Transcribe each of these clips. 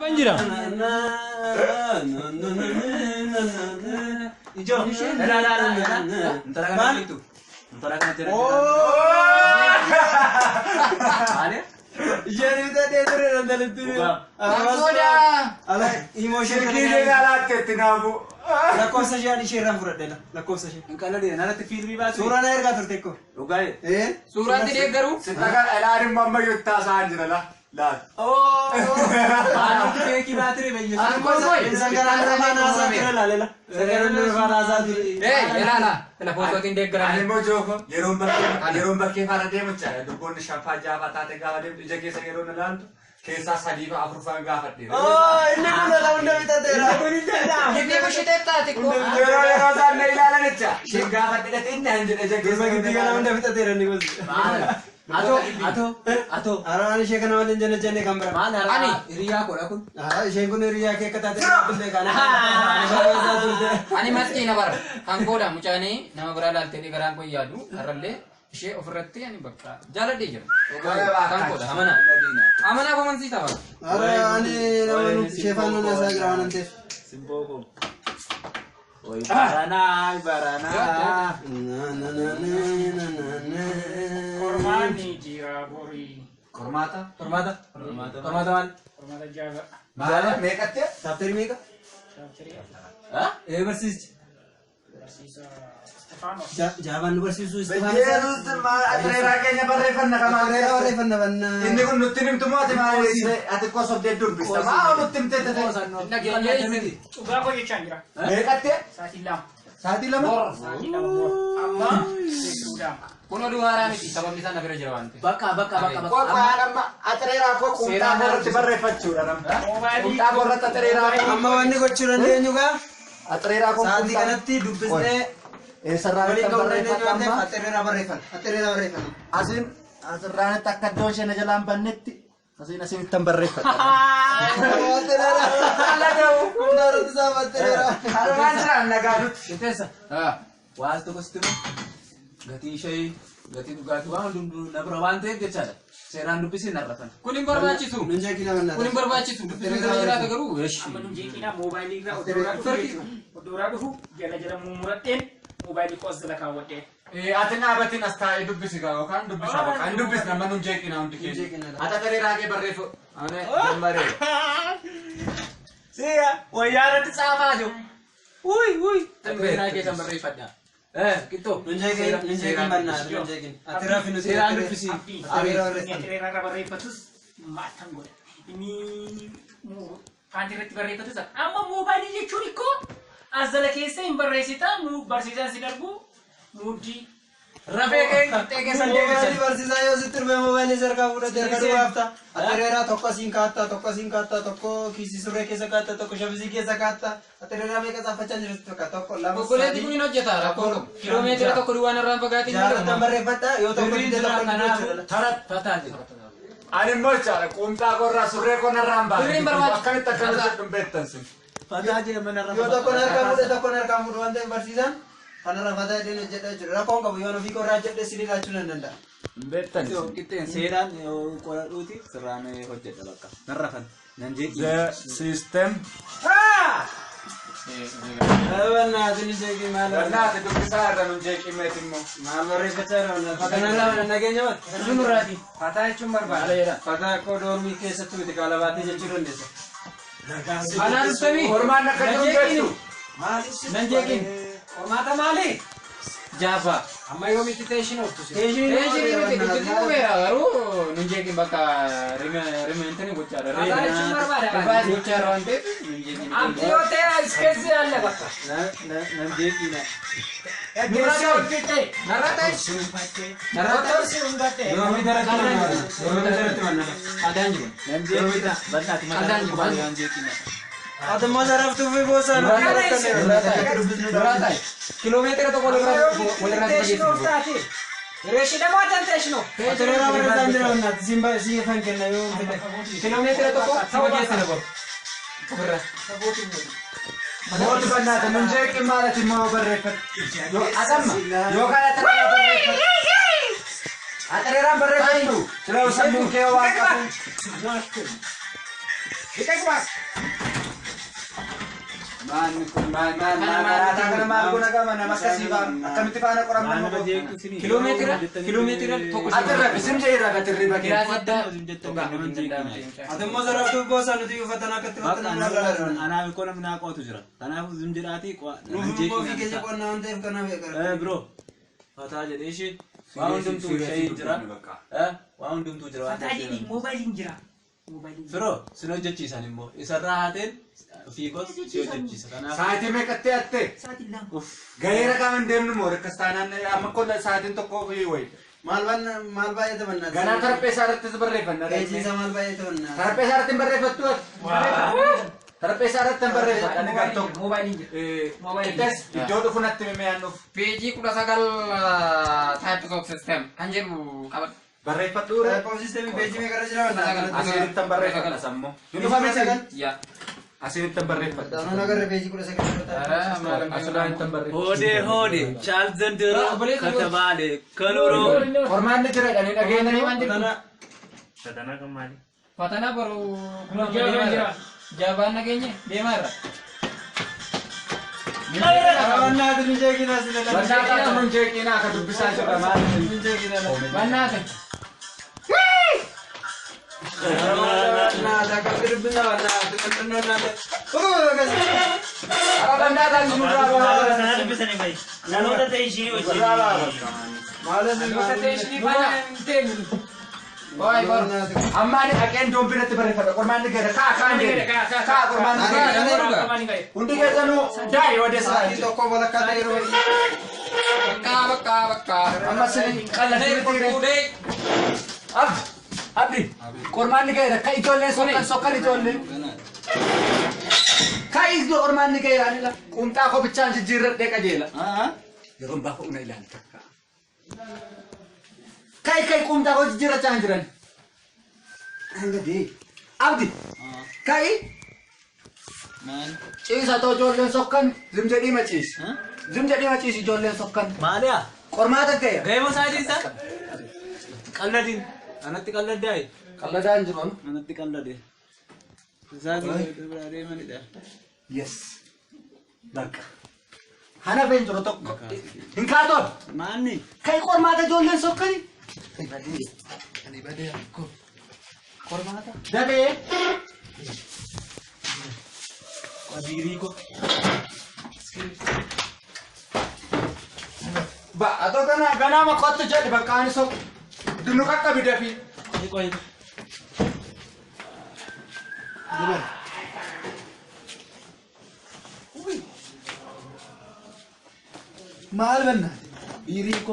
Banjira. Ijo. Ntar akan itu. Ntar akan cerita. Ada? Jadi kita dia tu rendah itu. Ala emotion Kiri galat ketinabu. La cosa jadi share pura dela. La cosa share. Kalau dia nanti film bahas. Surah air ka turteko. Ugai. Surah tidak garu. Sitakan elarim mama yutta sanjira lah. Lah. Oh. Anu kita bateri baju. Anu kosoi. Sekarang mana asal kira la lela. Sekarang mana asal kira. Ela foto tidak garu. Ani mo joko. Yerum bakke fara demu chaya. Dukun shafa java tate gawa dem jage se yerum nalantu. Kesa saliva afrufa gafa de. Oh, ini pun la unda kita tera. Ini masih tetap tikku. Yero san nahi lala necha. She gafa de tinna hanjira jage. Bagi tiga la unda kita tera ni bos. Atau. Araan ishee kana waliin jenne kambira. Ani riya ko rakun. Isheen kun riyaa kee akka taate dubbe kana. Ani maskina bar. Kan koda mucani nama berada tadi garang ko yadu. Aralle ishee ofirratti ani bakka jaaladhe jira. Kan koda amana. Amana ko man sita bar. Ara ani nama ishee faana na saa jira waan anteef. Simboko. Oi barana. Kormani jira bori. Kormata man. Kormata jaga. Mana mekatte? Tapteri meeqa? Chapteri Hah? Barsiischi. Sisa Stefanos. Jaabaan nu barsiisuu Yeru atrera kenya barrefanna kama. barreeffanna banna. Inni kun nutti nimtu mooti maali ati koso de dubbista. Maa nutti nimtete te. Nagenya ini. Uga ko jechaan jira. Mekatte? Sa'aatii lama. Sa'aatii lama? Sa'aatii lama bor. Amma sudah. Kuno dua hari miti sabab bisa nabira jarawante. Bakka. Kok amma atrera ko kunta borratti barreeffachuudha nam. Kunta borratti atrera Amma wanni gochuu dandeenyu gaa atrera ko sa'aatii kanatti dubbisnee sarraani waliin kan ga'uu dandeenyu waan ta'eef barreeffatan. attereera barreeffanna. Asin asirraanitti akka iddoo isheen jalaan bannetti asitti hin barreeffatan. Attereera. Humna irratti saaf attereera. Halumaan jiraan nagaadutti. Intesa. Waan tokko sitti gatii ishee gatii dhugaatii waan hunduu na bira waan ta'eef jechaadha. Seeraan dubbisiin narratan. Kunin barbaachisu. Nun jeekina banna. Kunin barbaachisu. Dubbisuun jiraata garuu. Amma nu jeeqina moobaayilii irraa odoraa dhufu jala muumuradheen moobaayilii qoosdala kaawwadheen. Ati naabatiin as taa'ee dubbisi gaa yookaan dubbisa bakka hin dubbisna amma nun jeeqina hundi keenya. Ati atrera kee barreeffu. Ane gambaree. Siya wayyaanatti saafaa jiru. Uy. Atrera kee kan barreeffadha. Kitto. Nun jeekin banna. Nun jeekin. Attereera fi nuti Seeraan dubbisiin. attereera barreeffanna. Attereera irra barreeffatus maatan godha. Inni faanti irratti barreeffatus amma moobaayilii jechuun ikkoo as jala keessa hin barreessita nu barsiisaan si darbu nuudii. Rafee kee keessan Moobaayilii deebisan. barsiisaa yoo sitti dhufe moobaayilii sarkaa fudhatee harka duwwaafta. Attereeraa tokko asiin kaattaa, tokko kiisii surree keessa kaattaa, tokko shabisii keessa kaattaa. Attereeraa meeqa saafachaa jirtu tokko tokko lama Obboleetti kun hin hojjeta rakkoon kiiloomeetira tokko duwwaan irraan fagaatiin jaalatan barreeffadha yoo tokko dide tokko jechuudha. Tataa jira. Ani immoo jechaadha quunxaa korraa surree konarraan ba'a. Birriin barbaachisa. Akkamitti akkamitti dhumbeettan sin. Fataa jira manarra. Yoo tokko harkaan fuudhu waan ta'eef barsiisan kanarra fataa ideen hojjedha jechuudha. Rakkoon qabu yoo ofii korraa jedhee si dhiqaachuu nan danda'a. Dhumbeettan. Qixxeen seeraan qoradhuuti sirraan hojjedha bakka. Narrafan. Nan jeeqii. The system. Bannaati ni jeeqii maal Naati dubbisaa irra nun jeeqimeet immoo. maal barreeffachaa jira fatanaa nageenya wat Sunurraati. Fataa jechuun barbaada. fataa akkoo doormii keessatti miti qaalabaatee jechuu dandeessa. Anaan dhufanii. Ormaan akka dhumbeettu. Nan jeeqin. Qormaata maali? Jaafa. Amma yoomitti teeshin ooftu si. Teeshin miti guddinni qubeera garuu nun jeeqin bakka rimeentini gochaadha. Fataa jechuun barbaada. Rifaa gochaadha waan ta'eef nun jeeqin. Amtiyootee iskeessi yaalla bakka. Nan jeeqiina. Nurratti hojjete. Narratti si hundatte. Doormii daratti manna. adaan jiru. Nan jeeqii. Bal'aati Adaan jiru. mataa waan jeeqina. Atummaa saraftuu fi boosaan Duraatai. Kiiloomeetira tokko walirraa Teeshin ooftaati. Reeshidha mootan teeshinoo. attereeraa barreessaan jira wannaati siin fan kenna yoo fide. Kiiloomeetira tokko sama geessina bor. Mooti bannaata nun jeeqin maalati immoo barreeffatu. Asamma yookaan atrera barreeffatu. Atreraan barreeffatu. Sila sammuun kee waan qabu. Dikai kumas. Man guna ka man makasi ba akkamiti faana qoramna mo kilomeetira tokko atarra bisim jeera gatirri bakee adammo zaraftu bosa nuti ufatana katti watana ana ko namna qootu jira kanaaf zimjiraati nufu fi keje qonna ante kana be kara bro fata jedheeshi waan hundumtu shay jira waan hundumtu jira waan Fatadini mobile jira. firo sino jechiisan immoo isarraa haateen fiikos sio jechiisa kanaaf saatii meeqattee atte Saatilam. gaheera qaban deemnu moo rakkastaanaan amma kolla saatiin tokko fi wayi mal baay'ee tabanna ganaa tarpeessaa irrattis barreeffanna kejiisa mal baay'ee tabanna tarpeessaa irratti hin barreeffattu tarpeessaa irratti hin barreeffadha ni gar tokko Mobile jira. qixxees iddoo dhufu natti mimeeyyannuuf Peejii 19 types of system kan jedhu qaban. barreeffadhuure Type of system page me kara jira asirratti hin barreeffadha sammoo ni dhufame sagal Yaa. asirratti hin barreeffadha dano nagar page kura sakata asirratti hin barreeffadha ሆዴ ቻል ዘንድሮ ከተባለ ከኑሮ qormaanni jireedha ni dhageenyanii waan jiru Fatana baru Jira. jawaban nageenya deemaa irra. wanna adun jeekina sila Bandaa qaatu nun jeeqinaa akka dubbisaa jirra maal jeekina Bannaate. na da ka dirbina wanna adun na Ara bandaa taatu nurraa bahaa mala Boy, boy. ammaani dhaqeen doombiratti barreeffadha qormaanni gahe kaa qormaanni gahe hundi keessanuu daa'e odeessaa tokko walakkaa ta'e yeroo Bakka. amma sini qallatee tiire abdi qormaanni gahe ka ijoolleen sokkan ijoolleen ka iddoo qormaanni gahe anila qumxaa kopichaan jijjiirradhee qajeela yeroon baafa una ilaalta kai qumxaa ko jijjiirrachaa jiran angadi abdi kai ciisa too ijoolleen sokkan zimjedhii maciis ijoolleen sokkan ማሊያ qormaata gahe ገይሞ ሳይዲሳ ቀለዲን አነጥ ቀለዳይ qalladaan jiruun አነጥ ቀለደ ዛግ ደብራዴ ማንዳ yes bakka hana been jiru tokko hin kaatoon ማኒ kai qormaata ijoolleen sokkani ani badee akko qormaata dabee አዲሪኮ ba atoo ganama kottu jedhi bakka ani sok dunu qaqqabi dafii ቆይ maal banna ቢሪኮ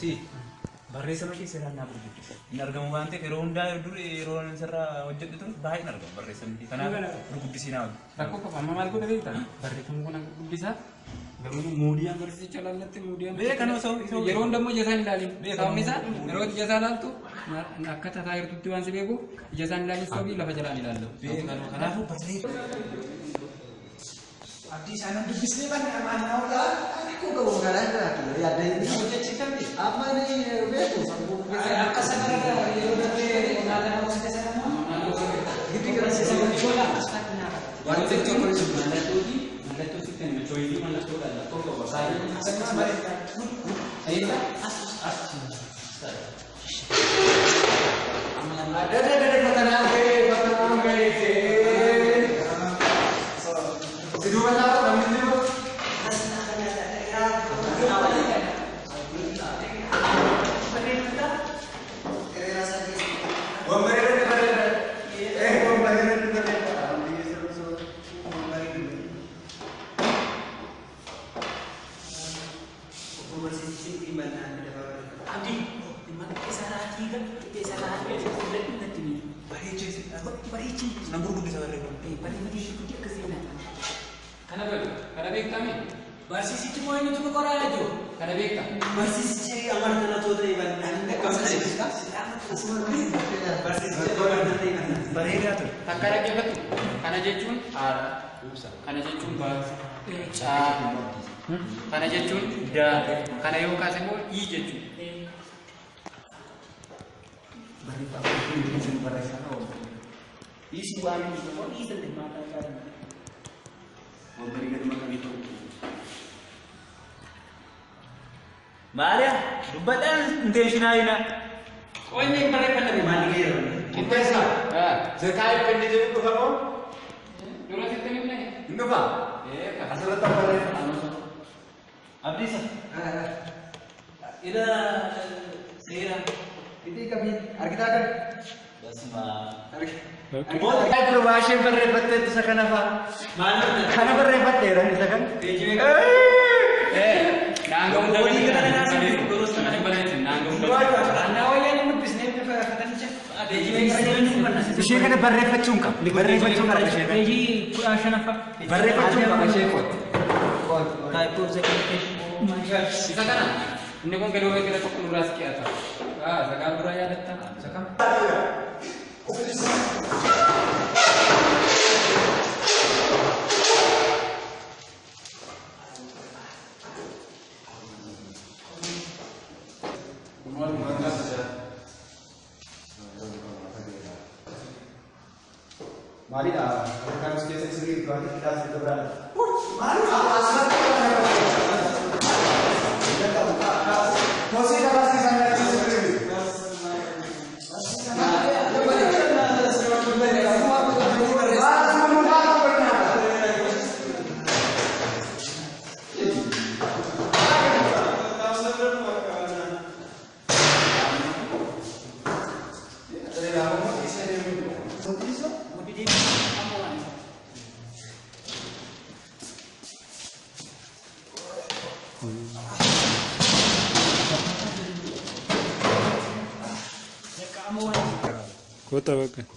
ሲ barreessama keessa ilaallaa gurguddaa hin argamu waan ta'eef yeroo hundaa yeroo sirraa hojjedhu baay'een argamu barreessamni kanaaf gurguddisiinaa wajjin. Rakkoo qaba amma maal godha beektaa? Barreeffamni kun guddisaa garuu muudiyaan barsiisicha laallatti muudiyaan. Beekan osoo yeroo hundammoo ija isaan ilaalin. Sababni isaa yeroo ija isaa ilaaltu akka tataa jirtutti waan si beeku ija isaan ilaalin sababii lafa jalaan ilaallu. Kanaafuu abdii isaanan dubbisnee banna maannaa kun qabu magaalaa jiraatu yaaddanii hojjechii qabdi amma ni beeku akka sanarra yeroo darbee naannoo namoota sanammoo giddi garasiisa gochuudha waan tokko qolis mallattoo sitti hin chooyii mallattoo dhala tokko basaayii akkasumas malee Abdi, di mana kisah lagi kan? Kisah lagi, Kana belu, kana beektami? Barsiisichi moo inni tuma qoraa jiru? Kana beekta? Barsiisichi amartana toota iban barsiisichi bareedaa ture. Takka dhaggeeffatu. Kana jechuun haadha. Kana jechuun baatu. Caa. Kana jechuun daa. Kana yoo kaase immoo ii jechuudha. Isi waamini semua ini sedih mata kan. Memberikan makan itu. Maria, dubbatan intentional ina. Oh ini mereka dari mana gitu? Kita sih. Sekarang pendek itu kamu? Dulu kita ni mana? Indo pak? Asal letak pada Abdi sah. Ida sekarang itu kami kita akan. Dasma. Ay probation berrepatte itu sekarang apa? Mana? Karena berrepatte orang itu kan? Nanggung dari kita nanti terus nanti balik nanggung. Anda awalnya ini bisnis apa katanya cek? Bishir kan berrepat cungka. Berrepat cungka bishir kan? Jadi asal apa? Berrepat cungka bishir kot. Type of second. Kita kan? Ini pun kedua kita tuh nuras kita. Sekarang beraya datang. Sekarang. Mari dah, kan mesti sendiri tuan kita sudah berada. Mari. Masih ada lagi sana di sini. Kota baga.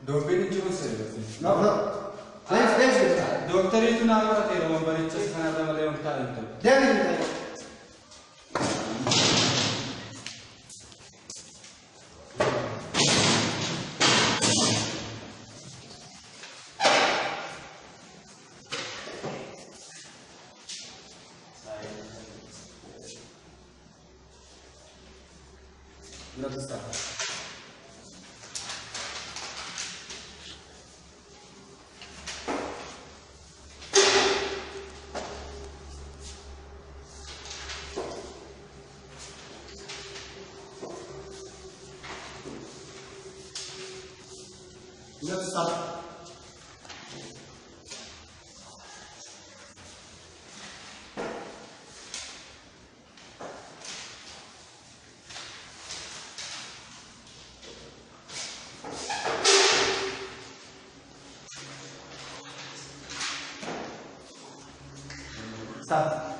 Dombi ni cuma saya. No, no. Saya. Dokter itu nama dia orang berica sekarang ada orang tahu itu. Dia ni. Berapa besar? Sudah besar. Stop.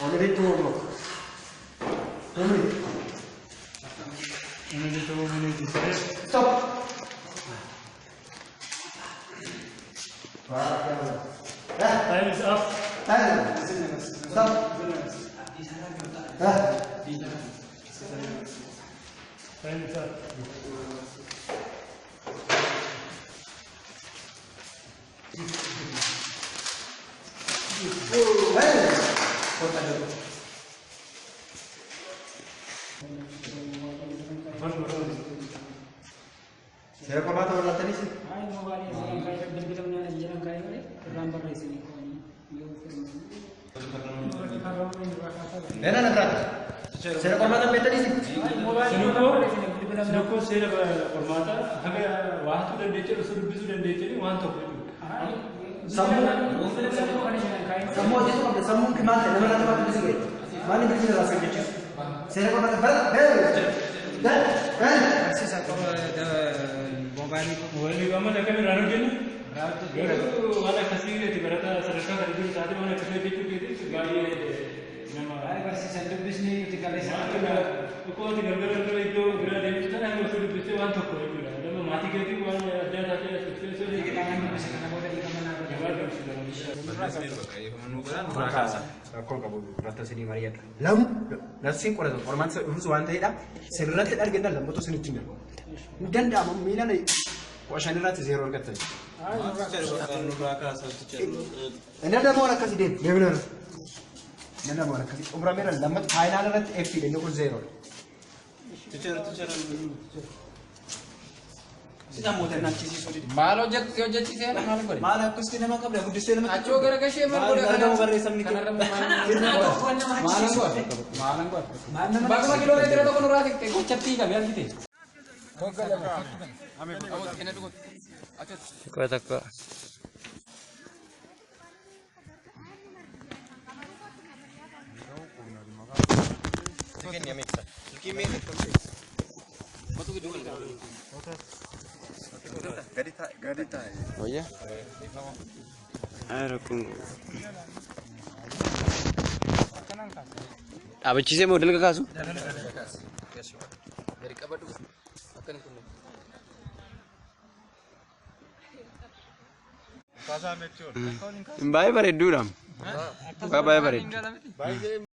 Already 2 o'clock. 2 minutes. Only 2 minutes. Stop. Time Saya kau mata orang tadi sih. Ay, mobile is ang kaya bilbilang na yan ang kaya ulit. Ramba racing ko ni. Nena nak berat. Saya kau mata beta di sini. Sinuko sila formata haga wahtu dan decer usul bisu dan decer wan to Semua itu kan semua kemana? Nama nama itu sih. Mana bisa rasa kecil. Saya kau mata berat. Dan Sisa ko mobile ko. Wali kama lekan rano jeni itu wala kasih di berata serta dari saat mana kasih itu gari nama Ay versi sa dubbis ni tinggal sa ko tinggal itu berada di sana yang usul bisu wan to ko itu nama mati gitu wan ada ada sesuatu kita kan bisa kana boda di kamana ko. Rakkoo qabu irratti isinii mari'adha. Lamu nafsiin qoratu qormaan dhufus waan ta'eedha. Sirratti argina lammatoo isinitti hin darbu. Hin danda'amu miila qoshan irratti zeeroo argattan. Inni addamoon akkasii deemu deemina irratti. Inni addamoon akkasii xumurameera lammata faayinaal irratti eeffiidha inni kun zeeroo. Sida mootan achiisiisuu didi. Maal hojjechiisee maal godhe? Maal akkasitti nama qabda guddistee nama Achoo gara gashee maal godhe? Argamu barreessamni Kanarra maalan godhe? Bakka kiiloomeetira tokko nurraa siqte gochatti qabe argite. Takka takka. Oh ya? Abachisee model kakaasu? Dari qabadhu akkan kun. Baay'ee bareedduudha. Baay'ee bareeddu.